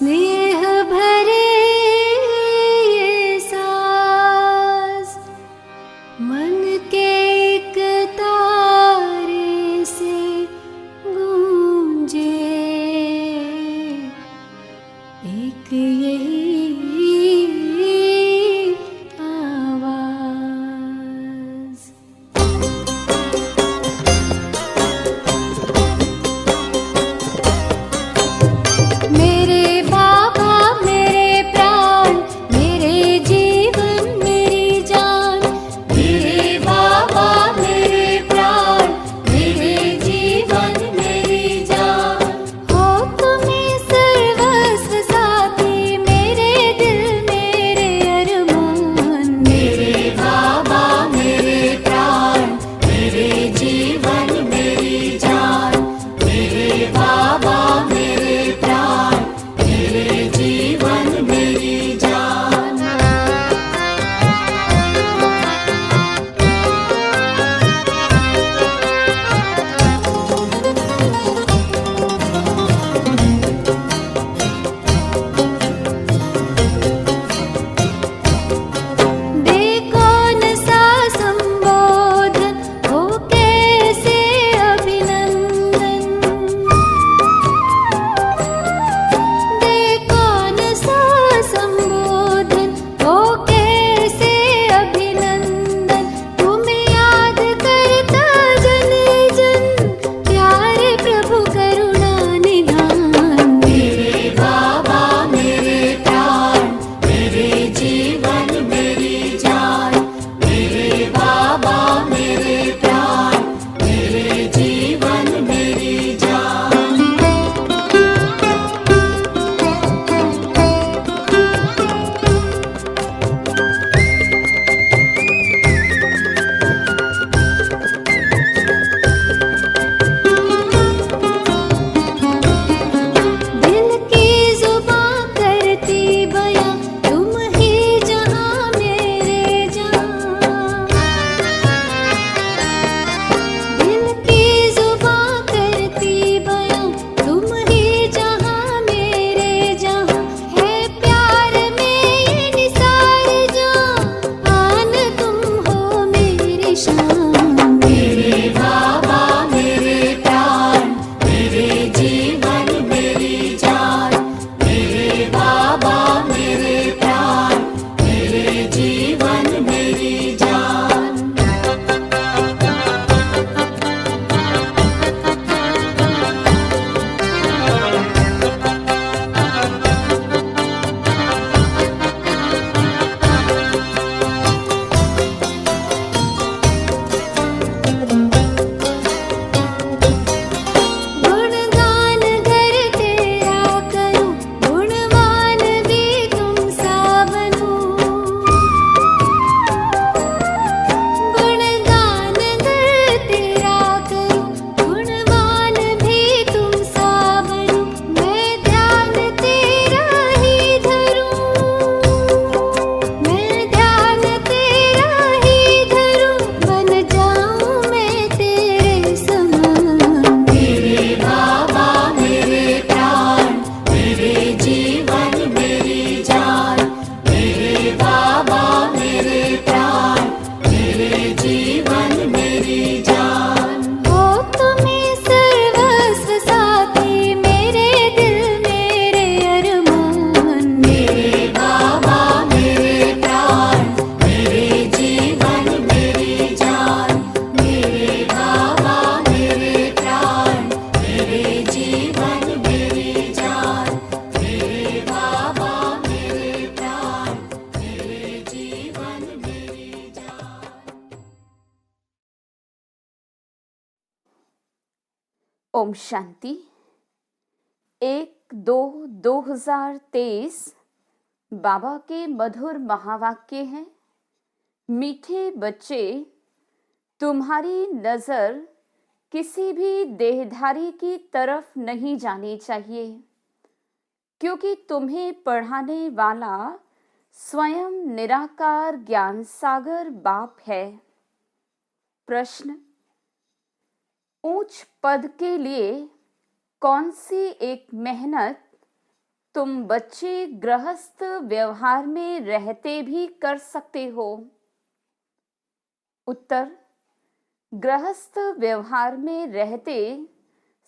स्नेह भरे ये सांस मन के एक तारे से गूंजे, एक यही आवाज। मेरे बाबा मेरे प्राण, मेरे जीवन मेरी जान। मेरे बाबा मेरे प्राण, मेरे जीवन मेरी जान। हो तुम्हें सर्वस्व साथी, मेरे दिल मेरे अरमान। मेरे बाबा मेरे प्राण, मेरे जीवन मेरी जान। मेरे बाबा मेरे प्राण, मेरे जीवन मेरी जान। दे कौन सा संबोधन, हो कैसे अभिनंदन। दे कौन सा संबोधन, हो कैसे अभिनंदन। तुम्हें याद करता जन जन, प्यारे प्रभु करुणा निधान। मेरे बाबा मेरे प्राण, मेरे जीवन मेरी जान। मेरे बाबा मेरे प्राण, मेरे जीवन मेरी जान। दिल की जुबां करती बयां, तुम ही जहां मेरे जहां। दिल की जुबां करती बयां, तुम ही जहां मेरे जहां। है प्यार में ये निसार जान, आन तुम हो मेरी शान। मेरे बाबा मेरे प्राण, मेरे जीवन मेरी जान। मेरे बाबा मेरे प्राण, मेरे जीवन मेरी जान। गुणगान घर तेरा करूं, गुणवान भी तुम सा बनूं। गुणगान घर तेरा करूं, गुणवान भी तुम सा बनूं। मैं ध्यान तेरा ही धरूं, मैं ध्यान तेरा ही धरूं। बन जाऊं मैं तेरे समान। मेरे बाबा मेरे प्राण, मेरे जीवन मेरी जान। मेरे बाबा मेरे प्राण, मेरे जीवन मेरी जान। हो तुम्हें सर्वस्व साथी, मेरे दिल मेरे अरमान। मेरे बाबा मेरे प्राण, मेरे जीवन मेरी जान। मेरे बाबा मेरे प्राण, मेरे जीवन मेरी जान। मेरे बाबा मेरे प्राण, मेरे जीवन मेरी जान। ओम शांति। 1-2-2023 बाबा के मधुर महावाक्य हैं। मीठे बच्चे, तुम्हारी नजर किसी भी देहधारी की तरफ नहीं जानी चाहिए, क्योंकि तुम्हें पढ़ाने वाला स्वयं निराकार ज्ञान सागर बाप है। प्रश्न: ऊंच पद के लिए कौन सी एक मेहनत तुम बच्चे गृहस्थ व्यवहार में रहते भी कर सकते हो? उत्तर, गृहस्थ व्यवहार में रहते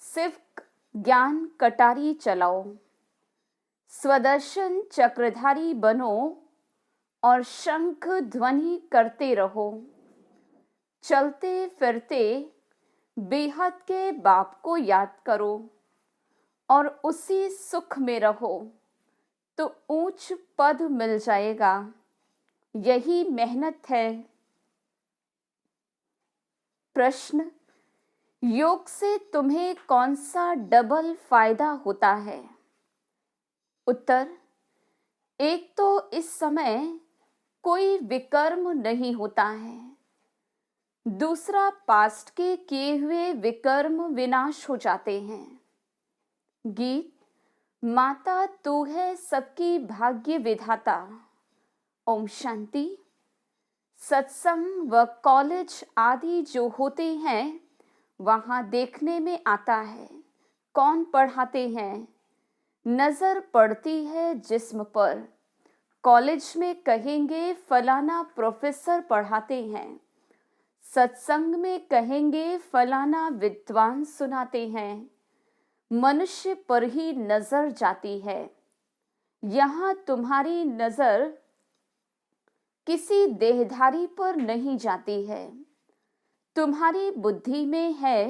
सिर्फ ज्ञान कटारी चलाओ, स्वदर्शन चक्रधारी बनो और शंख ध्वनि करते रहो। चलते फिरते बेहद के बाप को याद करो और उसी सुख में रहो तो ऊंच पद मिल जाएगा। यही मेहनत है। प्रश्न, योग से तुम्हें कौन सा डबल फायदा होता है? उत्तर, एक तो इस समय कोई विकर्म नहीं होता है, दूसरा पास्ट के किए हुए विकर्म विनाश हो जाते हैं। गीत, माता तू है सबकी भाग्य विधाता। ओम शांति। सत्संग व कॉलेज आदि जो होते हैं वहाँ देखने में आता है कौन पढ़ाते हैं। नजर पड़ती है जिस्म पर। कॉलेज में कहेंगे फलाना प्रोफेसर पढ़ाते हैं, सत्संग में कहेंगे फलाना विद्वान सुनाते हैं। मनुष्य पर ही नजर जाती है। यहाँ तुम्हारी नजर किसी देहधारी पर नहीं जाती है। तुम्हारी बुद्धि में है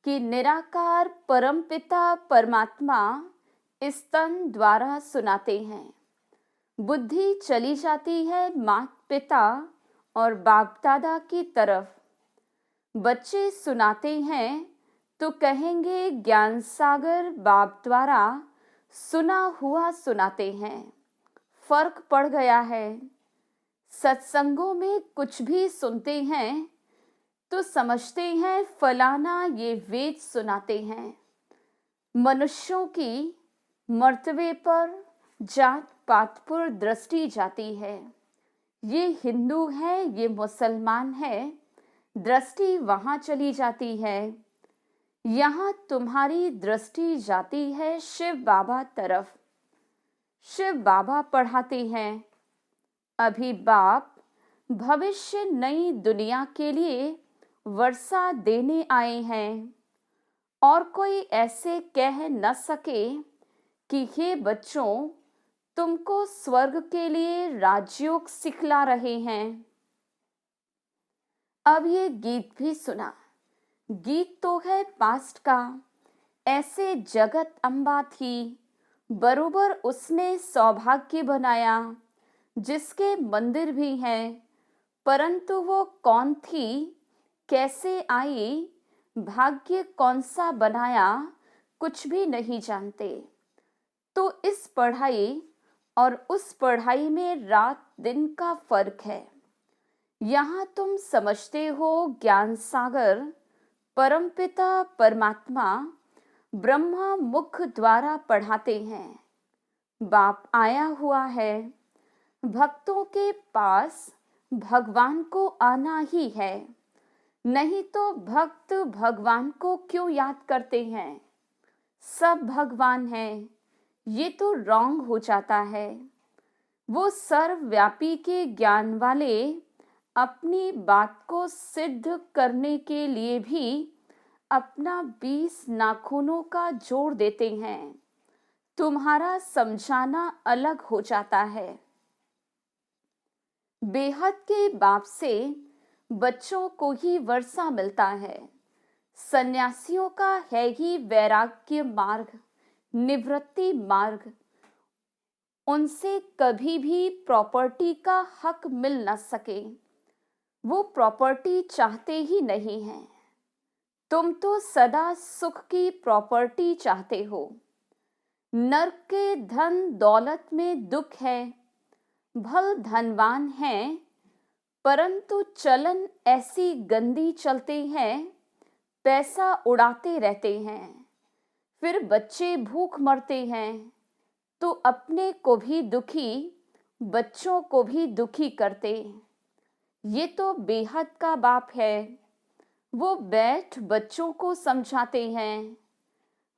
कि निराकार परमपिता परमात्मा स्तन द्वारा सुनाते हैं। बुद्धि चली जाती है माता पिता और बाप दादा की तरफ। बच्चे सुनाते हैं तो कहेंगे ज्ञान सागर बाप द्वारा सुना हुआ सुनाते हैं। फर्क पड़ गया है। सत्संगों में कुछ भी सुनते हैं तो समझते हैं फलाना ये वेद सुनाते हैं। मनुष्यों की मर्तबे पर जात पात पर दृष्टि जाती है। ये हिंदू है, ये मुसलमान है, दृष्टि वहाँ चली जाती है। यहाँ तुम्हारी दृष्टि जाती है शिव बाबा तरफ। शिव बाबा पढ़ाते हैं। अभी बाप भविष्य नई दुनिया के लिए वर्षा देने आए हैं और कोई ऐसे कह न सके कि हे बच्चों तुमको स्वर्ग के लिए राजयोग सिखला रहे हैं। अब ये गीत भी सुना। गीत तो है पास्ट का। ऐसे जगत अम्बा थी, बरोबर उसने सौभाग्य बनाया, जिसके मंदिर भी हैं, परंतु वो कौन थी, कैसे आई, भाग्य कौन सा बनाया, कुछ भी नहीं जानते। तो इस पढ़ाई और उस पढ़ाई में रात दिन का फर्क है। यहाँ तुम समझते हो ज्ञान सागर परमपिता परमात्मा ब्रह्मा मुख द्वारा पढ़ाते हैं। बाप आया हुआ है। भक्तों के पास भगवान को आना ही है, नहीं तो भक्त भगवान को क्यों याद करते हैं? सब भगवान हैं, ये तो रॉन्ग हो जाता है। वो सर्वव्यापी के ज्ञान वाले अपनी बात को सिद्ध करने के लिए भी अपना 20 नाखूनों का जोड़ देते हैं। तुम्हारा समझाना अलग हो जाता है। बेहद के बाप से बच्चों को ही वर्षा मिलता है। सन्यासियों का है ही वैराग्य मार्ग, निवृत्ति मार्ग। उनसे कभी भी प्रॉपर्टी का हक मिल न सके। वो प्रॉपर्टी चाहते ही नहीं हैं। तुम तो सदा सुख की प्रॉपर्टी चाहते हो। नर्क के धन दौलत में दुख है। भल धनवान हैं, परंतु चलन ऐसी गंदी चलते हैं, पैसा उड़ाते रहते हैं। फिर बच्चे भूख मरते हैं तो अपने को भी दुखी, बच्चों को भी दुखी करते। ये तो बेहद का बाप है। वो बैठ बच्चों को समझाते हैं।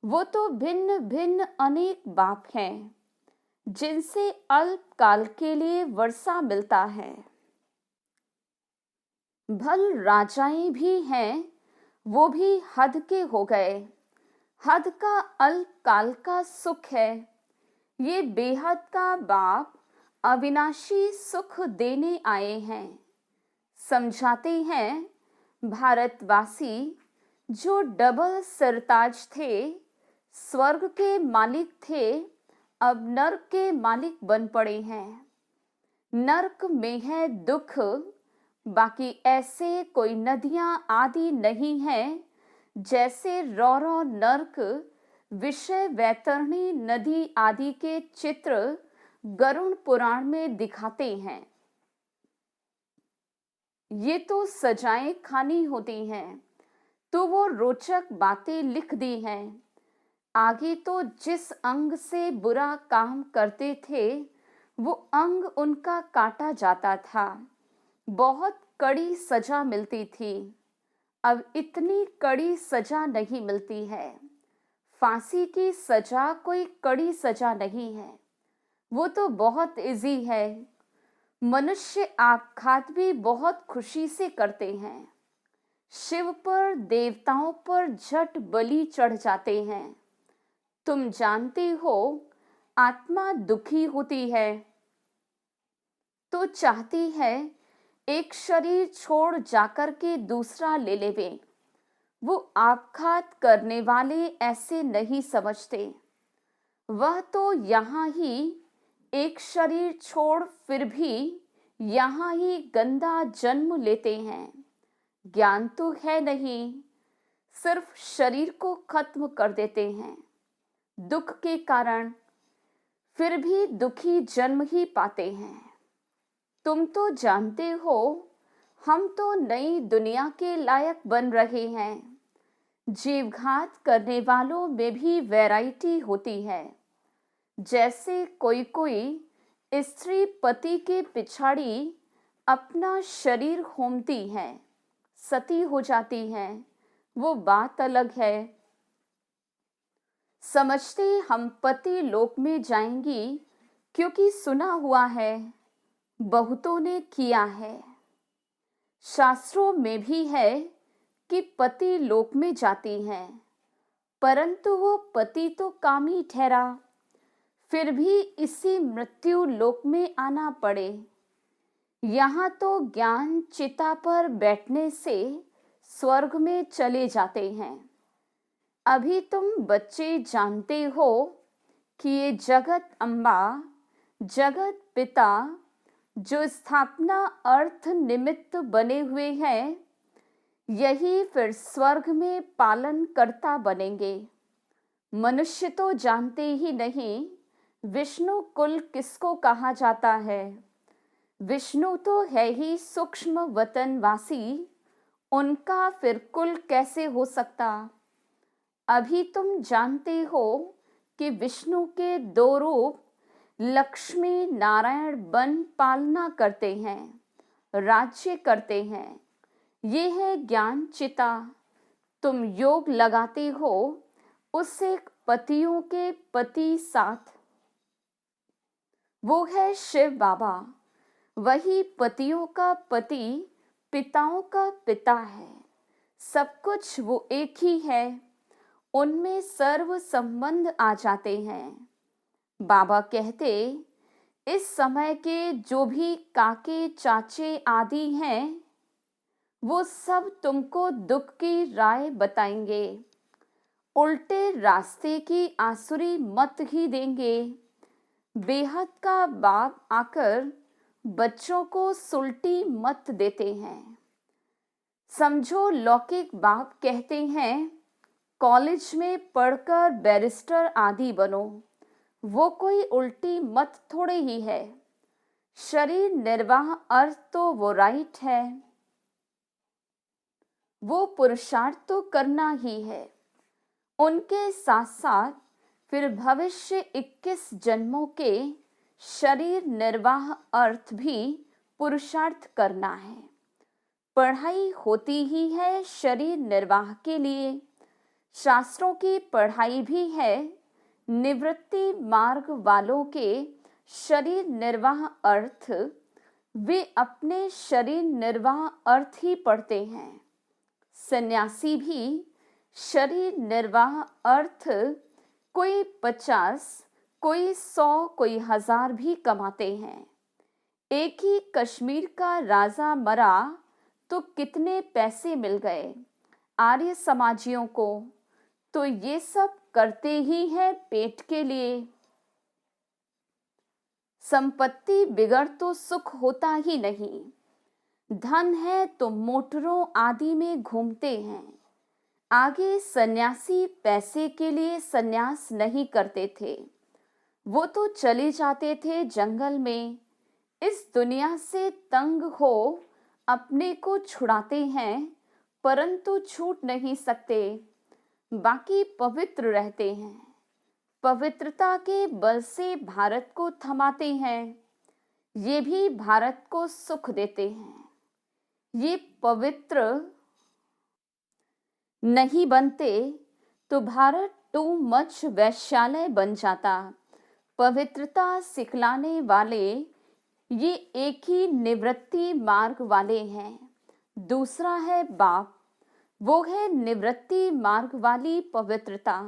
वो तो भिन्न भिन्न अनेक बाप हैं। जिनसे अल्प काल के लिए वर्षा मिलता है। भल राजाएं भी हैं, वो भी हद के हो गए। हद का अल्प काल का सुख है। ये बेहद का बाप अविनाशी सुख देने आए हैं। समझाते हैं भारतवासी जो डबल सरताज थे, स्वर्ग के मालिक थे, अब नर्क के मालिक बन पड़े हैं। नर्क में है दुख, बाकी ऐसे कोई नदियां आदि नहीं है जैसे रौरव नर्क विषय वैतरणी नदी आदि के चित्र गरुड़ पुराण में दिखाते हैं। ये तो सजाएं खानी होती हैं, तो वो रोचक बातें लिख दी हैं। आगे तो जिस अंग से बुरा काम करते थे वो अंग उनका काटा जाता था, बहुत कड़ी सजा मिलती थी। अब इतनी कड़ी सजा नहीं मिलती है। फांसी की सजा कोई कड़ी सजा नहीं है, वो तो बहुत इजी है। मनुष्य आघात भी बहुत खुशी से करते हैं। शिव पर देवताओं पर झट बलि चढ़ जाते हैं। तुम जानते हो आत्मा दुखी होती है तो चाहती है एक शरीर छोड़ जाकर के दूसरा ले लेवे। वो आघात करने वाले ऐसे नहीं समझते। वह तो यहाँ ही एक शरीर छोड़ फिर भी यहाँ ही गंदा जन्म लेते हैं। ज्ञान तो है नहीं, सिर्फ शरीर को खत्म कर देते हैं दुख के कारण, फिर भी दुखी जन्म ही पाते हैं। तुम तो जानते हो हम तो नई दुनिया के लायक बन रहे हैं। जीवघात करने वालों में भी वैरायटी होती है। जैसे कोई स्त्री पति के पिछाड़ी अपना शरीर होमती है, सती हो जाती है, वो बात अलग है। समझते हम पति लोक में जाएंगी क्योंकि सुना हुआ है, बहुतों ने किया है। शास्त्रों में भी है कि पति लोक में जाती हैं, परंतु वो पति तो कामी ठहरा, फिर भी इसी मृत्यु लोक में आना पड़े। यहाँ तो ज्ञान चिता पर बैठने से स्वर्ग में चले जाते हैं। अभी तुम बच्चे जानते हो कि ये जगत अम्बा, जगत पिता जो स्थापना अर्थ निमित्त बने हुए हैं, यही फिर स्वर्ग में पालन कर्ता बनेंगे। मनुष्य तो जानते ही नहीं विष्णु कुल किसको कहा जाता है। विष्णु तो है ही सूक्ष्म वतनवासी, उनका फिर कुल कैसे हो सकता। अभी तुम जानते हो कि विष्णु के दो रूप लक्ष्मी नारायण बन पालना करते हैं, राज्य करते हैं। ये है ज्ञान चिता। तुम योग लगाते हो उससे पतियों के पति साथ, वो है शिव बाबा। वही पतियों का पति पिताओं का पिता है। सब कुछ वो एक ही है, उनमें सर्व संबंध आ जाते हैं। बाबा कहते इस समय के जो भी काके चाचे आदि हैं, वो सब तुमको दुख की राय बताएंगे, उल्टे रास्ते की आसुरी मत ही देंगे। बेहद का बाप आकर बच्चों को सुल्टी मत देते हैं। समझो लौकिक बाप कहते हैं कॉलेज में पढ़कर बैरिस्टर आदि बनो, वो कोई उल्टी मत थोड़े ही है। शरीर निर्वाह अर्थ तो वो राइट है, वो पुरुषार्थ तो करना ही है। उनके साथ साथ फिर भविष्य 21 जन्मों के शरीर निर्वाह अर्थ भी पुरुषार्थ करना है। पढ़ाई होती ही है शरीर निर्वाह के लिए। शास्त्रों की पढ़ाई भी है निवृत्ति मार्ग वालों के शरीर निर्वाह अर्थ वे अपने शरीर निर्वाह अर्थ ही पढ़ते हैं। सन्यासी भी शरीर निर्वाह अर्थ कोई 50, कोई 100, कोई 1000 भी कमाते हैं। एक ही कश्मीर का राजा मरा तो कितने पैसे मिल गए आर्य समाजियों को, तो ये सब करते ही है पेट के लिए। संपत्ति बिगड़ तो सुख होता ही नहीं। धन है तो मोटरों आदि में घूमते हैं। आगे सन्यासी पैसे के लिए सन्यास नहीं करते थे, वो तो चले जाते थे जंगल में। इस दुनिया से तंग हो अपने को छुड़ाते हैं, परंतु छूट नहीं सकते, बाकी पवित्र रहते हैं। पवित्रता के बल से भारत को थमाते हैं, ये भी भारत को सुख देते हैं। ये पवित्र नहीं बनते तो भारत टू मच वैश्यालय बन जाता। पवित्रता सिखलाने वाले ये एक ही निवृत्ति मार्ग वाले हैं। दूसरा है बाप, वो है निवृत्ति मार्ग वाली पवित्रता।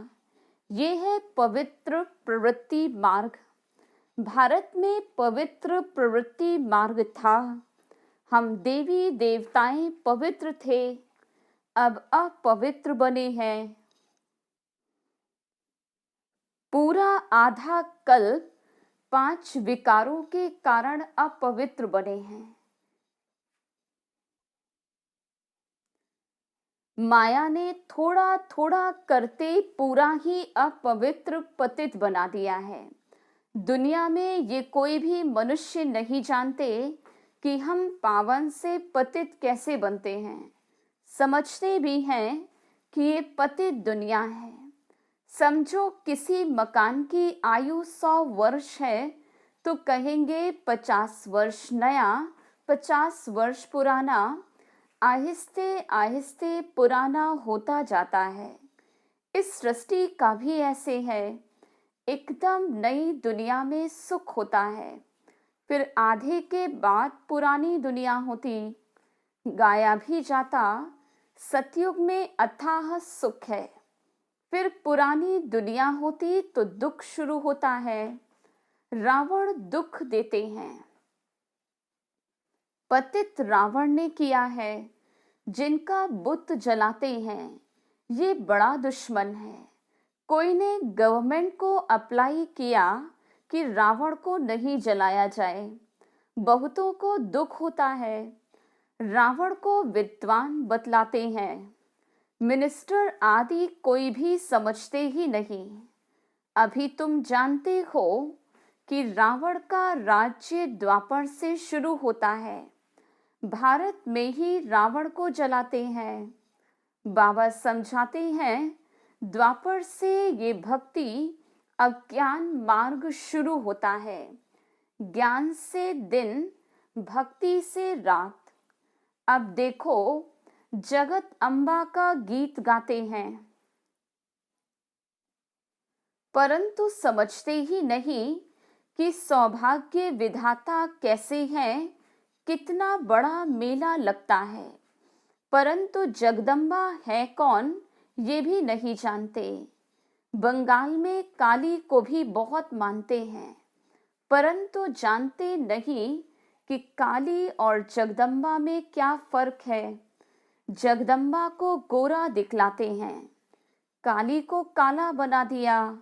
ये है पवित्र प्रवृत्ति मार्ग। भारत में पवित्र प्रवृत्ति मार्ग था। हम देवी देवताएं पवित्र थे, अब अपवित्र बने हैं। पूरा आधा कल्प 5 विकारों के कारण अपवित्र बने हैं। माया ने थोड़ा थोड़ा करते पूरा ही अपवित्र पतित बना दिया है। दुनिया में ये कोई भी मनुष्य नहीं जानते कि हम पावन से पतित कैसे बनते हैं। समझते भी हैं कि ये पतित दुनिया है। समझो किसी मकान की आयु 100 वर्ष है तो कहेंगे 50 वर्ष नया, 50 वर्ष पुराना। आहिस्ते आहिस्ते पुराना होता जाता है। इस सृष्टि का भी ऐसे है। एकदम नई दुनिया में सुख होता है, फिर आधे के बाद पुरानी दुनिया होती, गाया भी जाता। सतयुग में अथाह सुख है, फिर पुरानी दुनिया होती तो दुख शुरू होता है। रावण दुख देते हैं। पतित रावण ने किया है। जिनका बुत जलाते हैं ये बड़ा दुश्मन है। कोई ने गवर्नमेंट को अप्लाई किया कि रावण को नहीं जलाया जाए। बहुतों को दुख होता है। रावण को विद्वान बतलाते हैं, मिनिस्टर आदि कोई भी समझते ही नहीं। अभी तुम जानते हो कि रावण का राज्य द्वापर से शुरू होता है। भारत में ही रावण को जलाते हैं। बाबा समझाते हैं द्वापर से ये भक्ति अज्ञान मार्ग शुरू होता है। ज्ञान से दिन, भक्ति से रात। अब देखो जगत अम्बा का गीत गाते हैं, परंतु समझते ही नहीं कि सौभाग्य विधाता कैसे हैं। कितना बड़ा मेला लगता है, परंतु जगदम्बा है कौन ये भी नहीं जानते। बंगाल में काली को भी बहुत मानते हैं, परंतु जानते नहीं कि काली और जगदम्बा में क्या फर्क है। जगदम्बा को गोरा दिखलाते हैं, काली को काला बना दिया।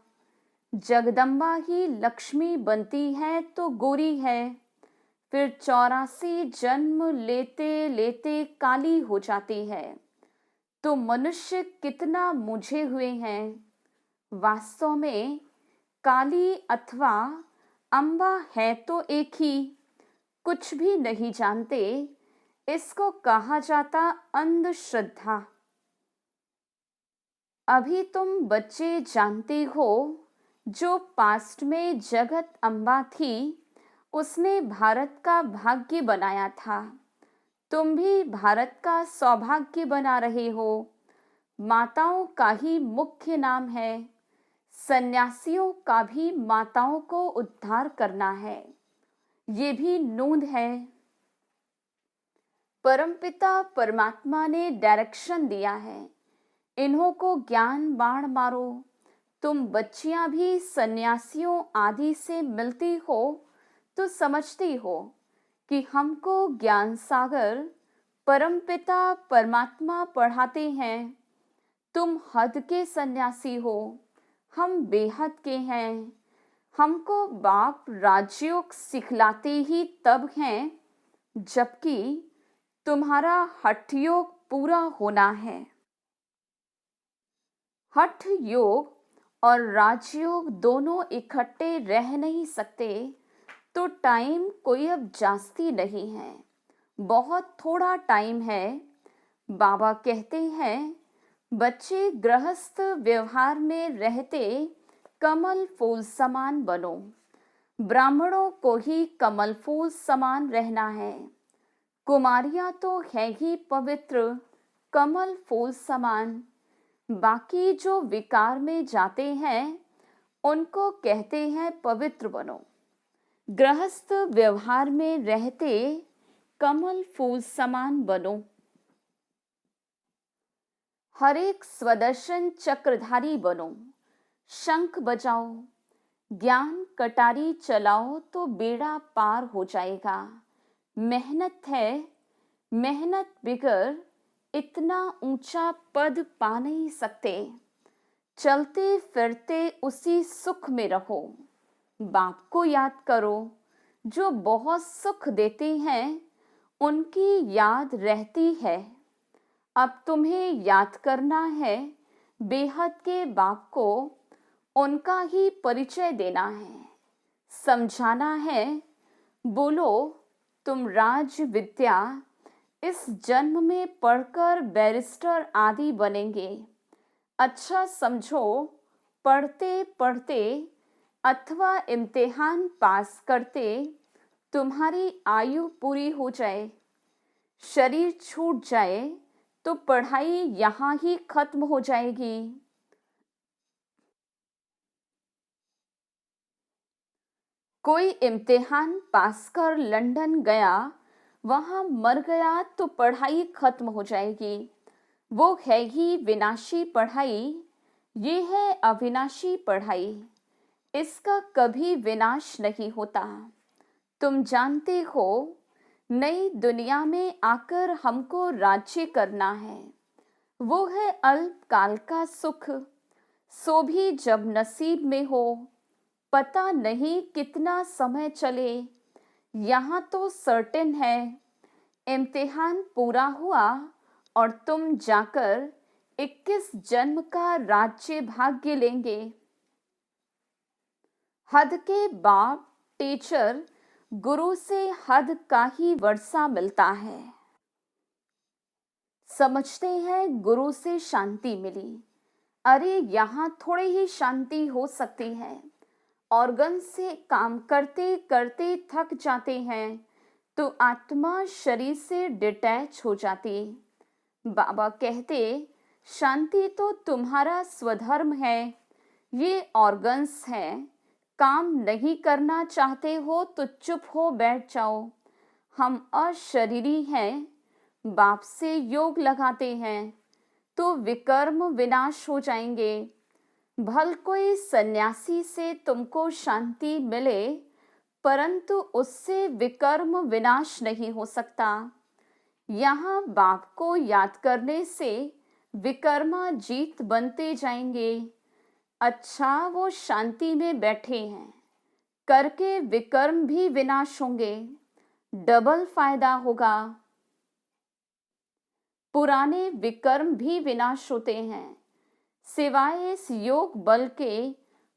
जगदम्बा ही लक्ष्मी बनती है तो गोरी है, फिर 84 जन्म लेते लेते काली हो जाती है। तो मनुष्य कितना मुझे हुए हैं। वास्तव में काली अथवा अम्बा है तो एक ही। कुछ भी नहीं जानते, इसको कहा जाता अंधश्रद्धा। अभी तुम बच्चे जानते हो, जो पास्ट में जगत अम्बा थी उसने भारत का भाग्य बनाया था। तुम भी भारत का सौभाग्य बना रहे हो। माताओं का ही मुख्य नाम है। सन्यासियों का भी माताओं को उद्धार करना है, ये भी नूंद है। परमपिता परमात्मा ने डायरेक्शन दिया है, इन्हों को ज्ञान बाण मारो। तुम बच्चियां भी सन्यासियों आदि से मिलती हो तो समझती हो कि हमको ज्ञान सागर परमपिता परमात्मा पढ़ाते हैं। तुम हद के सन्यासी हो, हम बेहद के हैं। हमको बाप राजयोग सिखलाते ही तब हैं जबकि तुम्हारा हठ योग पूरा होना है। हठ योग और राजयोग दोनों इकट्ठे रह नहीं सकते, तो टाइम कोई अब जास्ती नहीं है, बहुत थोड़ा टाइम है। बाबा कहते हैं बच्चे गृहस्थ व्यवहार में रहते कमल फूल समान बनो। ब्राह्मणों को ही कमल फूल समान रहना है। कुमारियां तो है ही पवित्र कमल फूल समान। बाकी जो विकार में जाते हैं उनको कहते हैं पवित्र बनो। गृहस्थ व्यवहार में रहते कमल फूल समान बनो। हर एक स्वदर्शन चक्रधारी बनो। शंख बजाओ, ज्ञान कटारी चलाओ तो बेड़ा पार हो जाएगा। मेहनत है, मेहनत बिगर इतना ऊंचा पद पा नहीं सकते। चलते फिरते उसी सुख में रहो। बाप को याद करो, जो बहुत सुख देते हैं उनकी याद रहती है। अब तुम्हें याद करना है बेहद के बाप को, उनका ही परिचय देना है, समझाना है। बोलो तुम राज विद्या इस जन्म में पढ़कर बैरिस्टर आदि बनेंगे। अच्छा समझो, पढ़ते पढ़ते अथवा इम्तिहान पास करते तुम्हारी आयु पूरी हो जाए, शरीर छूट जाए तो पढ़ाई यहाँ ही खत्म हो जाएगी। कोई इम्तिहान पास कर लंदन गया, वहां मर गया तो पढ़ाई खत्म हो जाएगी। वो है ही विनाशी पढ़ाई, ये है अविनाशी पढ़ाई। इसका कभी विनाश नहीं होता। तुम जानते हो नई दुनिया में आकर हमको राज्य करना है, वो है अल्पकाल का सुख, सो भी जब नसीब में हो। पता नहीं कितना समय चले, यहाँ तो सर्टेन है इम्तिहान पूरा हुआ और तुम जाकर 21 जन्म का राज्य भाग्य लेंगे। हद के बाप टीचर गुरु से हद का ही वर्षा मिलता है। समझते हैं गुरु से शांति मिली, अरे यहाँ थोड़ी ही शांति हो सकती है। ऑर्गन से काम करते करते थक जाते हैं तो आत्मा शरीर से डिटैच हो जाती। बाबा कहते शांति तो तुम्हारा स्वधर्म है, ये ऑर्गन्स हैं। काम नहीं करना चाहते हो तो चुप हो बैठ जाओ। हम अशरीरी हैं, बाप से योग लगाते हैं तो विकर्म विनाश हो जाएंगे। भल कोई सन्यासी से तुमको शांति मिले, परंतु उससे विकर्म विनाश नहीं हो सकता। यहाँ बाप को याद करने से विकर्मा जीत बनते जाएंगे। अच्छा वो शांति में बैठे हैं, करके विकर्म भी विनाश होंगे, डबल फायदा होगा। पुराने विकर्म भी विनाश होते हैं, सिवाय इस योग बल के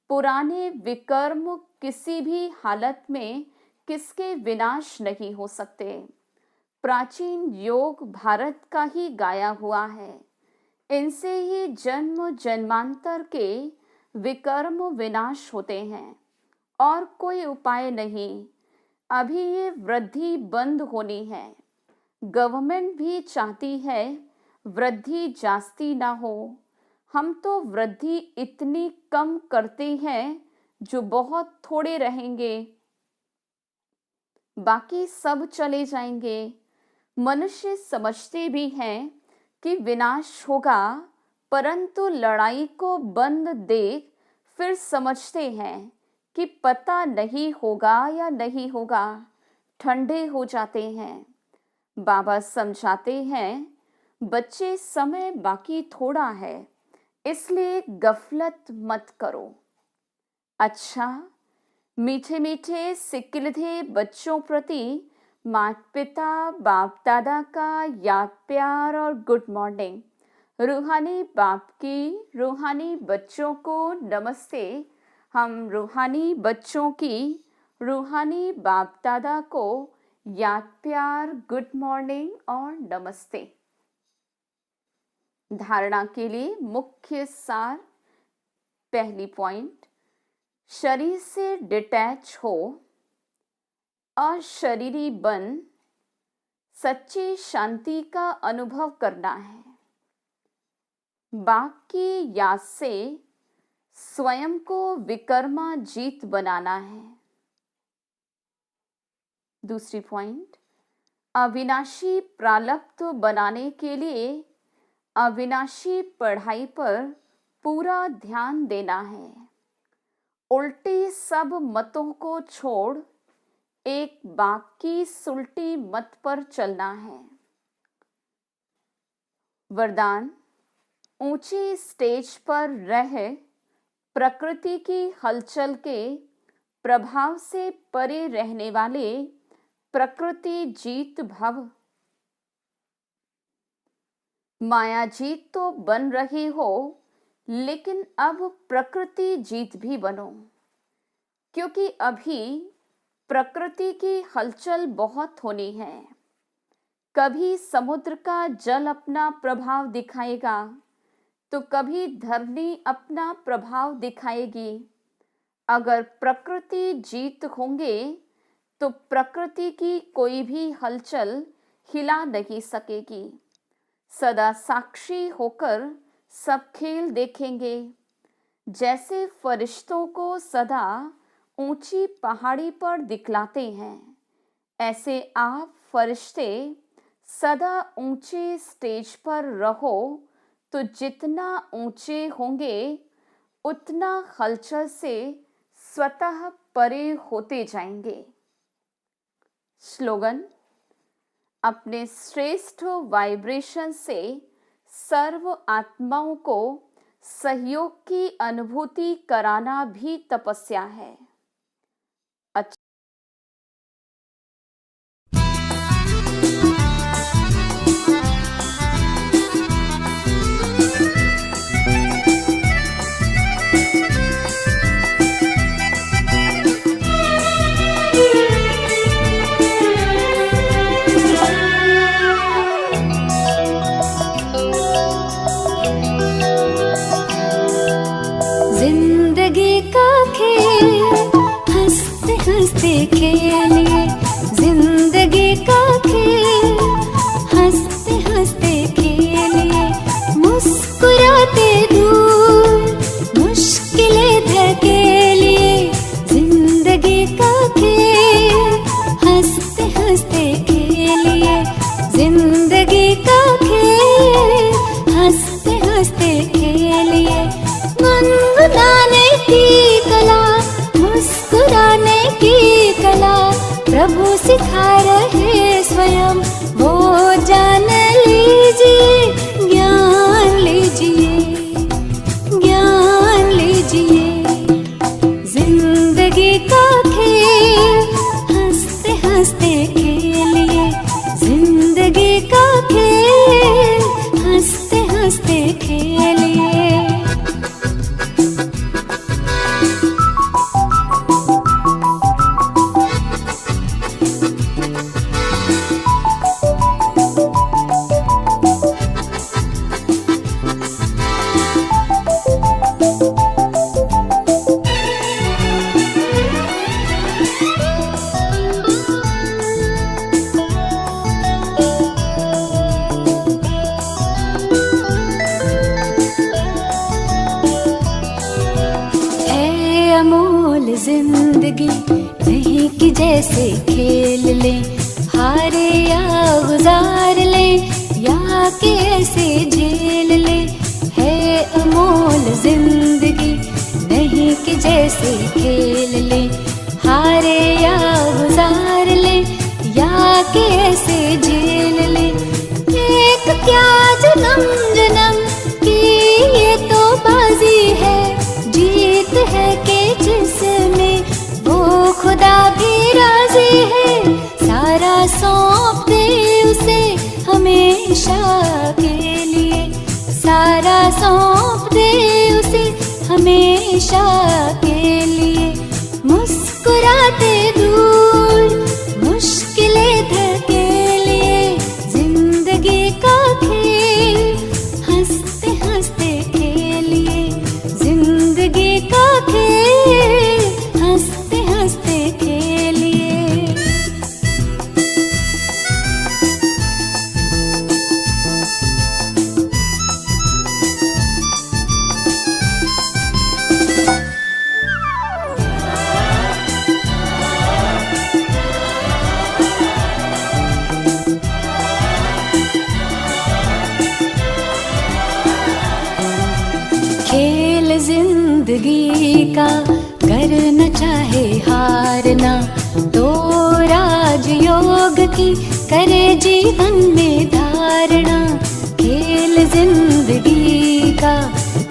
पुराने विकर्म किसी भी हालत में किसके विनाश नहीं हो सकते। प्राचीन योग भारत का ही गाया हुआ है, इनसे ही जन्म जन्मांतर के विकर्म विनाश होते हैं और कोई उपाय नहीं। अभी ये वृद्धि बंद होनी है। गवर्नमेंट भी चाहती है वृद्धि जास्ती ना हो। हम तो वृद्धि इतनी कम करते हैं जो बहुत थोड़े रहेंगे, बाकी सब चले जाएंगे। मनुष्य समझते भी हैं कि विनाश होगा, परंतु लड़ाई को बंद देख फिर समझते हैं कि पता नहीं होगा या नहीं होगा, ठंडे हो जाते हैं। बाबा समझाते हैं, बच्चे समय बाकी थोड़ा है, इसलिए गफलत मत करो। अच्छा, मीठे मीठे सिकिलधे बच्चों प्रति माता पिता बाप दादा का याद प्यार और गुड मॉर्निंग। रूहानी बाप की रूहानी बच्चों को नमस्ते। हम रूहानी बच्चों की रूहानी बाप दादा को याद प्यार गुड मॉर्निंग और नमस्ते। धारणा के लिए मुख्य सार। पहली पॉइंट, शरीर से डिटैच हो, अशरीरी बन सच्ची शांति का अनुभव करना है। बाप की याद से स्वयं को विकर्मा जीत बनाना है। दूसरी पॉइंट, अविनाशी प्रारब्ध बनाने के लिए अविनाशी पढ़ाई पर पूरा ध्यान देना है। उल्टी सब मतों को छोड़ एक बाकी सुलटी मत पर चलना है। वरदान, ऊंची स्टेज पर रह प्रकृति की हलचल के प्रभाव से परे रहने वाले प्रकृति जीत भव। माया जीत तो बन रही हो, लेकिन अब प्रकृति जीत भी बनो, क्योंकि अभी प्रकृति की हलचल बहुत होनी है। कभी समुद्र का जल अपना प्रभाव दिखाएगा, तो कभी धरनी अपना प्रभाव दिखाएगी। अगर प्रकृति जीत होंगे तो प्रकृति की कोई भी हलचल हिला नहीं सकेगी। सदा साक्षी होकर सब खेल देखेंगे। जैसे फरिश्तों को सदा ऊंची पहाड़ी पर दिखलाते हैं, ऐसे आप फरिश्ते सदा ऊंचे स्टेज पर रहो, तो जितना ऊंचे होंगे उतना हलचल से स्वतः परे होते जाएंगे। स्लोगन, अपने श्रेष्ठ वाइब्रेशन से सर्व आत्माओं को सहयोग की अनुभूति कराना भी तपस्या है। जिंदगी का खेल अमूल जिंदगी नहीं कि जैसे खेल ले, हारे या गुजार ले या कि ऐसे झेल ले। है अमूल जिंदगी नहीं कि जैसे खेल ले, हारे या गुजार ले या कि ऐसे झेल ले। एक क्या जन्म जन्म की ये तो बाजी है, जीत है कि जिसमें वो खुदा भी राजी है। सारा सौंप दे उसे हमेशा के लिए, सारा सौंप दे उसे हमेशा के लिए। मुस्कुराते दूर मुश्किलें धकेलिए, जिंदगी का खेल हंसते हंसते खेलिए, जिंदगी का खेल हंसते हंसते खेलिए। खेल जिंदगी का कर न चाहे हारना, तो राजयोग की करे जीवन में धारणा। खेल जिंदगी का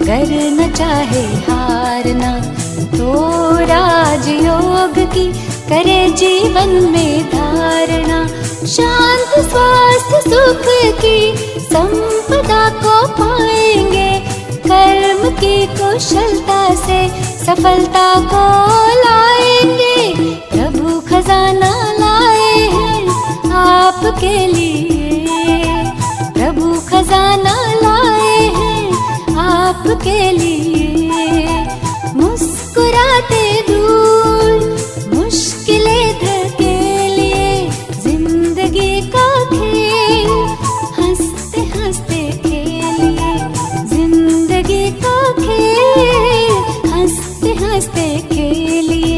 कर न चाहे हारना, तो राजयोग की करे जीवन में धारणा। शांत स्वास्थ्य सुख की संपदा को पाएंगे, कर्म की कुशलता से सफलता को लाएंगे। प्रभु खजाना लाए हैं आपके लिए, प्रभु खजाना लाए हैं आपके लिए। मुस्कुराते दूर मुश्किलें धकेलिए, जिंदगी का खेल हंसते हंसते खेलिए, जिंदगी का खेल हंसते हंसते खेलिए।